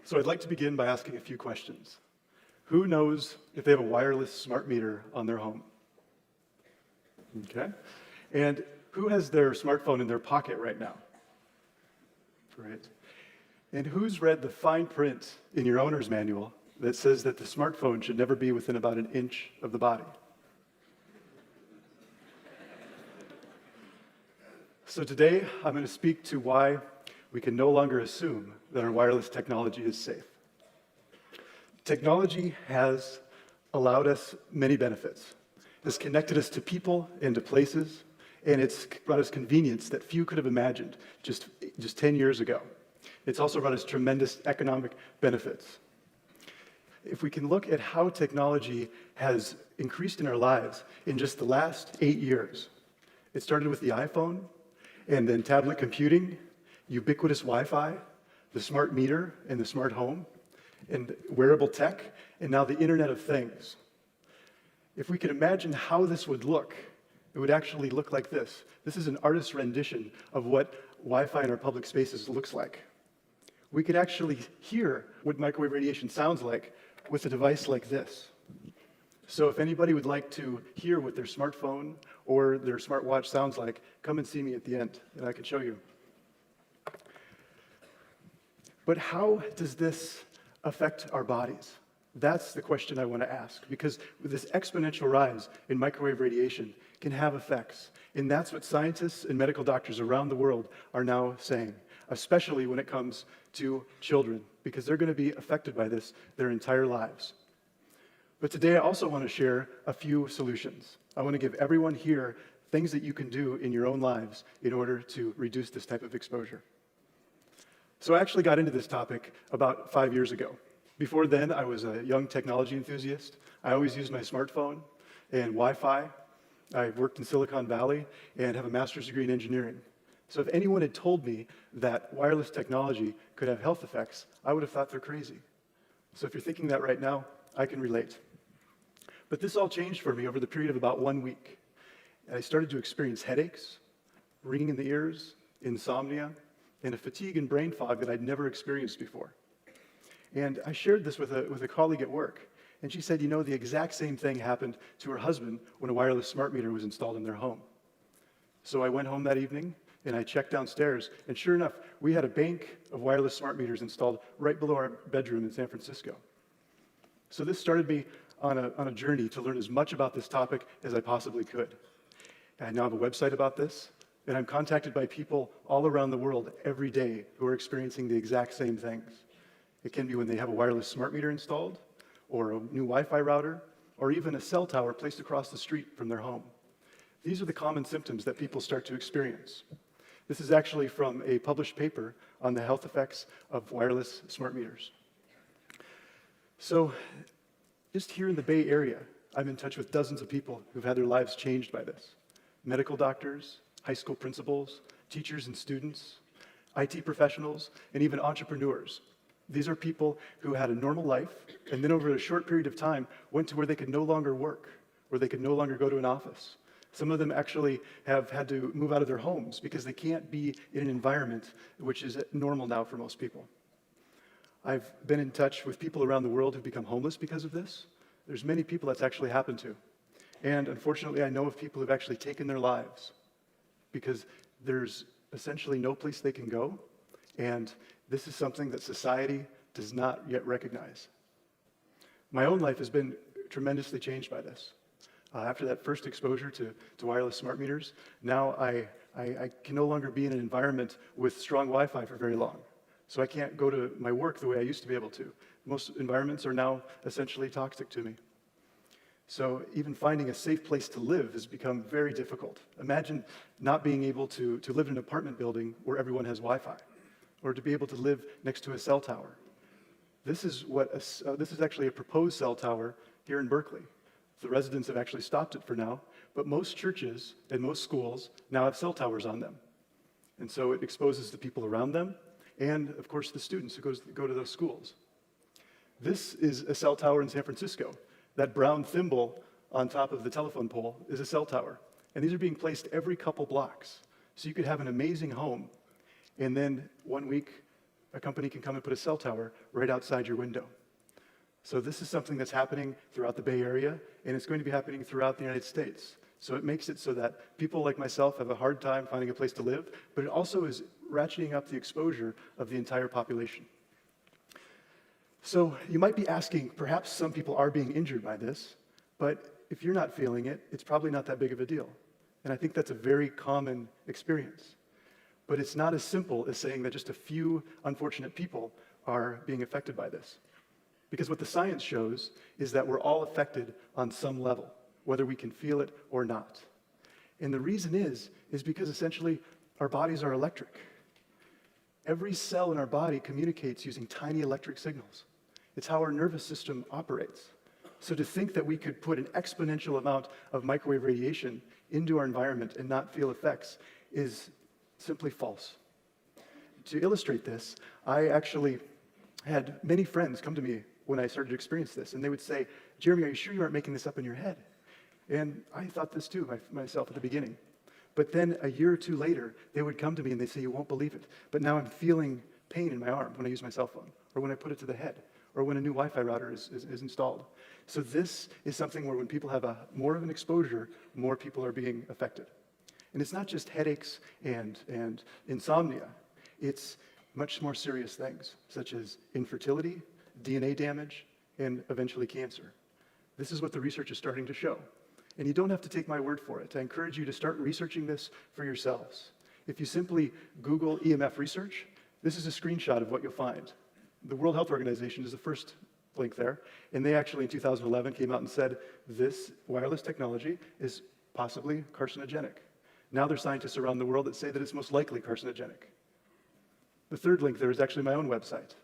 So I'd like to begin by asking a few questions. Who knows if they have a wireless smart meter on their home? Okay. And who has their smartphone in their pocket right now? Great. And who's read the fine print in your owner's manual that says that the smartphone should never be within about an inch of the body? So today, I'm going to speak to why we can no longer assume that our wireless technology is safe. Technology has allowed us many benefits. It's connected us to people and to places, and it's brought us convenience that few could have imagined just 10 years ago. It's also brought us tremendous economic benefits. If we can look at how technology has increased in our lives in just the last 8 years, it started with the iPhone, and then tablet computing, ubiquitous Wi-Fi, the smart meter and the smart home, and wearable tech, and now the Internet of Things. If we could imagine how this would look, it would actually look like this. This is an artist's rendition of what Wi-Fi in our public spaces looks like. We could actually hear what microwave radiation sounds like with a device like this. So if anybody would like to hear what their smartphone or their smartwatch sounds like, come and see me at the end, and I can show you. But how does this affect our bodies? That's the question I want to ask, because with this exponential rise in microwave radiation can have effects. And that's what scientists and medical doctors around the world are now saying, especially when it comes to children, because they're going to be affected by this their entire lives. But today I also want to share a few solutions. I want to give everyone here things that you can do in your own lives in order to reduce this type of exposure. So I actually got into this topic about 5 years ago. Before then, I was a young technology enthusiast. I always used my smartphone and Wi-Fi. I worked in Silicon Valley and have a master's degree in engineering. So if anyone had told me that wireless technology could have health effects, I would have thought they're crazy. So if you're thinking that right now, I can relate. But this all changed for me over the period of about 1 week. And I started to experience headaches, ringing in the ears, insomnia, and a fatigue and brain fog that I'd never experienced before. And I shared this with a colleague at work, and she said, you know, the exact same thing happened to her husband when a wireless smart meter was installed in their home. So I went home that evening, and I checked downstairs, and sure enough, we had a bank of wireless smart meters installed right below our bedroom in San Francisco. So this started me on a journey to learn as much about this topic as I possibly could. I now have a website about this, and I'm contacted by people all around the world every day who are experiencing the exact same things. It can be when they have a wireless smart meter installed, or a new Wi-Fi router, or even a cell tower placed across the street from their home. These are the common symptoms that people start to experience. This is actually from a published paper on the health effects of wireless smart meters. So, just here in the Bay Area, I'm in touch with dozens of people who've had their lives changed by this. Medical doctors, high school principals, teachers and students, IT professionals, and even entrepreneurs. These are people who had a normal life, and then over a short period of time, went to where they could no longer work, where they could no longer go to an office. Some of them actually have had to move out of their homes because they can't be in an environment which is normal now for most people. I've been in touch with people around the world who've become homeless because of this. There's many people that's actually happened to. And unfortunately, I know of people who've actually taken their lives because there's essentially no place they can go, and this is something that society does not yet recognize. My own life has been tremendously changed by this. After that first exposure to wireless smart meters, now I can no longer be in an environment with strong Wi-Fi for very long. So I can't go to my work the way I used to be able to. Most environments are now essentially toxic to me. So even finding a safe place to live has become very difficult. Imagine not being able to live in an apartment building where everyone has Wi-Fi, or to be able to live next to a cell tower. This is actually a proposed cell tower here in Berkeley. The residents have actually stopped it for now, but most churches and most schools now have cell towers on them. And so it exposes the people around them, and of course the students who go to those schools. This is a cell tower in San Francisco. That brown thimble on top of the telephone pole is a cell tower. And these are being placed every couple blocks. So you could have an amazing home, and then 1 week a company can come and put a cell tower right outside your window. So this is something that's happening throughout the Bay Area, and it's going to be happening throughout the United States. So it makes it so that people like myself have a hard time finding a place to live, but it also is ratcheting up the exposure of the entire population. So you might be asking, perhaps some people are being injured by this, but if you're not feeling it, it's probably not that big of a deal. And I think that's a very common experience. But it's not as simple as saying that just a few unfortunate people are being affected by this. Because what the science shows is that we're all affected on some level, whether we can feel it or not. And the reason is because essentially our bodies are electric. Every cell in our body communicates using tiny electric signals. It's how our nervous system operates. So to think that we could put an exponential amount of microwave radiation into our environment and not feel effects is simply false. To illustrate this, I actually had many friends come to me when I started to experience this, and they would say, Jeromy, are you sure you aren't making this up in your head? And I thought this too, myself at the beginning. But then a year or two later, they would come to me and they'd say, you won't believe it, but now I'm feeling pain in my arm when I use my cell phone, or when I put it to the head, or when a new Wi-Fi router is installed. So this is something where when people have more of an exposure, more people are being affected. And it's not just headaches and insomnia. It's much more serious things, such as infertility, DNA damage, and eventually cancer. This is what the research is starting to show. And you don't have to take my word for it. I encourage you to start researching this for yourselves. If you simply Google EMF research, this is a screenshot of what you'll find. The World Health Organization is the first link there, and they actually in 2011 came out and said this wireless technology is possibly carcinogenic. Now there are scientists around the world that say that it's most likely carcinogenic. The third link there is actually my own website.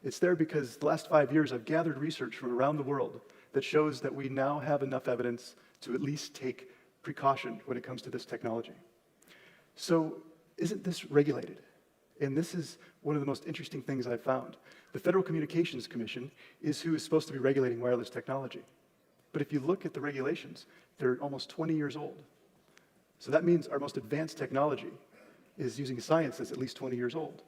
It's there because the last 5 years I've gathered research from around the world that shows that we now have enough evidence to at least take precaution when it comes to this technology. So isn't this regulated? And this is one of the most interesting things I've found. The Federal Communications Commission is who is supposed to be regulating wireless technology. But if you look at the regulations, they're almost 20 years old. So that means our most advanced technology is using science that's at least 20 years old.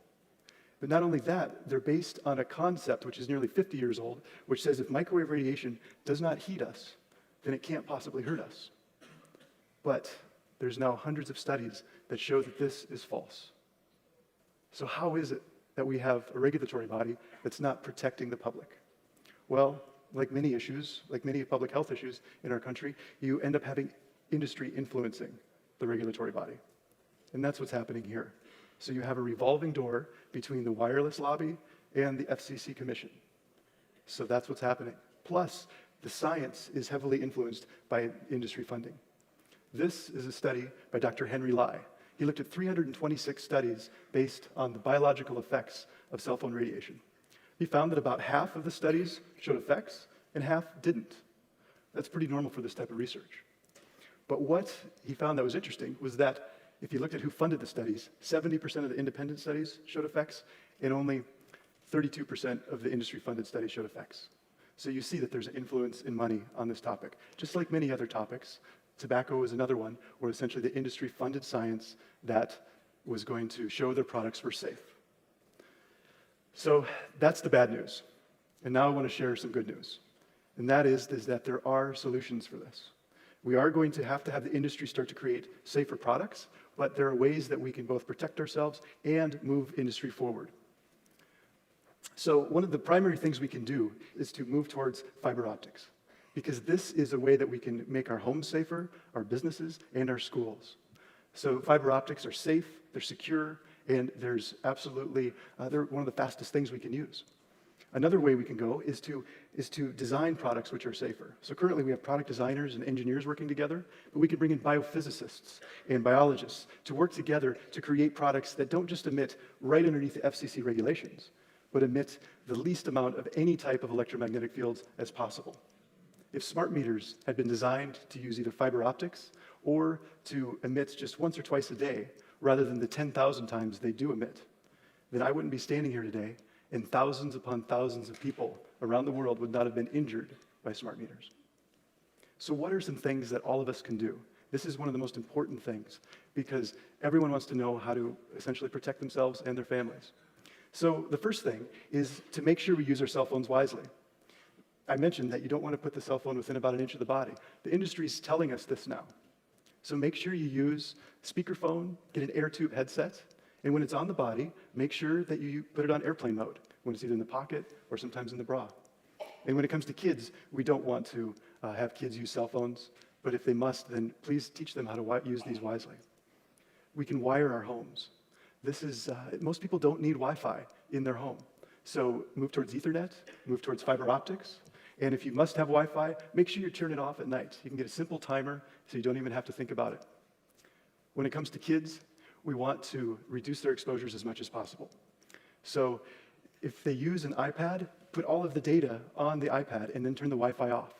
But not only that, they're based on a concept which is nearly 50 years old, which says if microwave radiation does not heat us, then it can't possibly hurt us. But there's now hundreds of studies that show that this is false. So how is it that we have a regulatory body that's not protecting the public? Well, like many issues, like many public health issues in our country, you end up having industry influencing the regulatory body. And that's what's happening here. So you have a revolving door between the wireless lobby and the FCC Commission. So that's what's happening. Plus, the science is heavily influenced by industry funding. This is a study by Dr. Henry Lai. He looked at 326 studies based on the biological effects of cell phone radiation. He found that about half of the studies showed effects and half didn't. That's pretty normal for this type of research. But what he found that was interesting was that if you looked at who funded the studies, 70% of the independent studies showed effects, and only 32% of the industry-funded studies showed effects. So you see that there's an influence in money on this topic. Just like many other topics, tobacco is another one where essentially the industry funded science that was going to show their products were safe. So that's the bad news. And now I want to share some good news. And that is that there are solutions for this. We are going to have the industry start to create safer products, but there are ways that we can both protect ourselves and move industry forward. So one of the primary things we can do is to move towards fiber optics, because this is a way that we can make our homes safer, our businesses, and our schools. So fiber optics are safe, they're secure, and there's absolutely, they're one of the fastest things we can use. Another way we can go is to design products which are safer. So currently we have product designers and engineers working together, but we can bring in biophysicists and biologists to work together to create products that don't just emit right underneath the FCC regulations, but emit the least amount of any type of electromagnetic fields as possible. If smart meters had been designed to use either fiber optics or to emit just once or twice a day, rather than the 10,000 times they do emit, then I wouldn't be standing here today, and thousands upon thousands of people around the world would not have been injured by smart meters. So what are some things that all of us can do? This is one of the most important things, because everyone wants to know how to essentially protect themselves and their families. So the first thing is to make sure we use our cell phones wisely. I mentioned that you don't want to put the cell phone within about an inch of the body. The industry is telling us this now. So make sure you use speakerphone, get an air tube headset, and when it's on the body, make sure that you put it on airplane mode, when it's either in the pocket or sometimes in the bra. And when it comes to kids, we don't want to have kids use cell phones, but if they must, then please teach them how to use these wisely. We can wire our homes. Most people don't need Wi-Fi in their home. So move towards Ethernet, move towards fiber optics, and if you must have Wi-Fi, make sure you turn it off at night. You can get a simple timer so you don't even have to think about it. When it comes to kids, we want to reduce their exposures as much as possible. So if they use an iPad, put all of the data on the iPad and then turn the Wi-Fi off.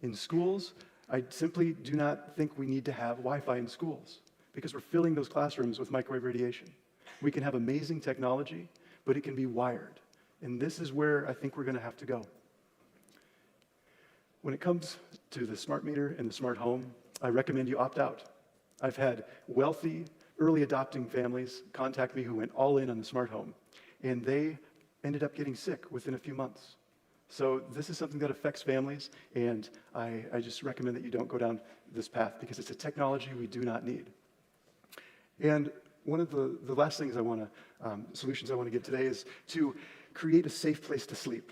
In schools, I simply do not think we need to have Wi-Fi in schools because we're filling those classrooms with microwave radiation. We can have amazing technology, but it can be wired. And this is where I think we're going to have to go. When it comes to the smart meter and the smart home, I recommend you opt out. I've had wealthy, early adopting families contact me who went all in on the smart home, and they ended up getting sick within a few months. So this is something that affects families, and I just recommend that you don't go down this path because it's a technology we do not need. And one of the last things solutions I want to give today is to create a safe place to sleep,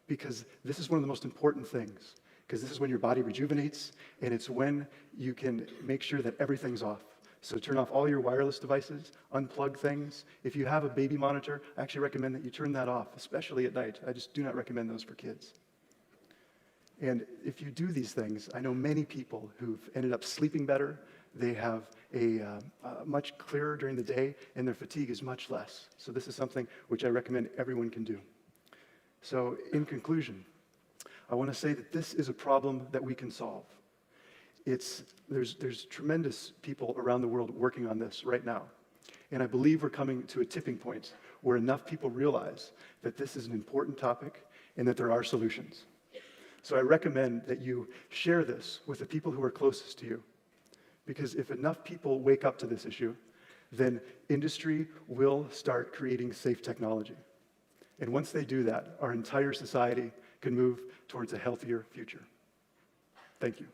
because this is one of the most important things, because this is when your body rejuvenates, and it's when you can make sure that everything's off. So turn off all your wireless devices, unplug things. If you have a baby monitor, I actually recommend that you turn that off, especially at night. I just do not recommend those for kids. And if you do these things, I know many people who've ended up sleeping better. They have a much clearer during the day, and their fatigue is much less. So this is something which I recommend everyone can do. So in conclusion, I want to say that this is a problem that we can solve. There's tremendous people around the world working on this right now. And I believe we're coming to a tipping point where enough people realize that this is an important topic and that there are solutions. So I recommend that you share this with the people who are closest to you. Because if enough people wake up to this issue, then industry will start creating safe technology. And once they do that, our entire society can move towards a healthier future. Thank you.